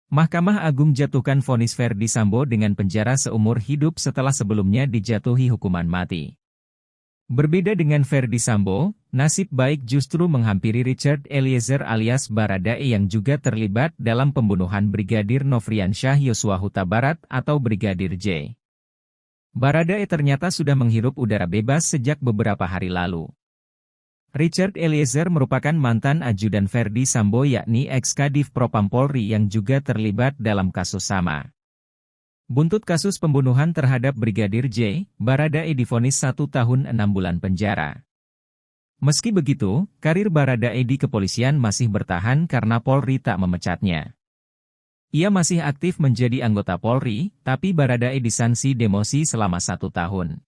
Mahkamah Agung jatuhkan vonis Ferdy Sambo dengan penjara seumur hidup setelah sebelumnya dijatuhi hukuman mati. Berbeda dengan Ferdy Sambo, nasib baik justru menghampiri Richard Eliezer alias Baradae yang juga terlibat dalam pembunuhan Brigadir Nofriansyah Yosua Huta Barat atau Brigadir J. Baradae ternyata sudah menghirup udara bebas sejak beberapa hari lalu. Richard Eliezer merupakan mantan ajudan Ferdy Sambo yakni ex-Kadif Propam Polri yang juga terlibat dalam kasus sama. Buntut kasus pembunuhan terhadap Brigadir J, Baradae divonis 1 tahun 6 bulan penjara. Meski begitu, karir Baradae di kepolisian masih bertahan karena Polri tak memecatnya. Ia masih aktif menjadi anggota Polri, tapi Baradae disanksi demosi selama 1 tahun.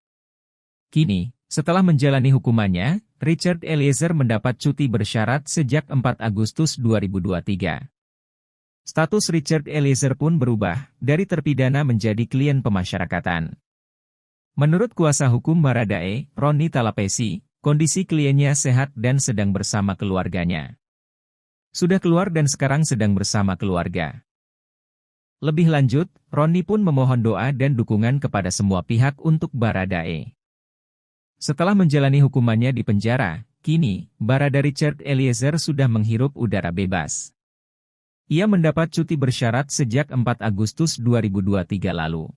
Kini, setelah menjalani hukumannya, Richard Eliezer mendapat cuti bersyarat sejak 4 Agustus 2023. Status Richard Eliezer pun berubah, dari terpidana menjadi klien pemasyarakatan. Menurut kuasa hukum Baradae, Roni Talapesi, kondisi kliennya sehat dan sedang bersama keluarganya. Sudah keluar dan sekarang sedang bersama keluarga. Lebih lanjut, Roni pun memohon doa dan dukungan kepada semua pihak untuk Baradae. Setelah menjalani hukumannya di penjara, kini, Barada Richard Eliezer sudah menghirup udara bebas. Ia mendapat cuti bersyarat sejak 4 Agustus 2023 lalu.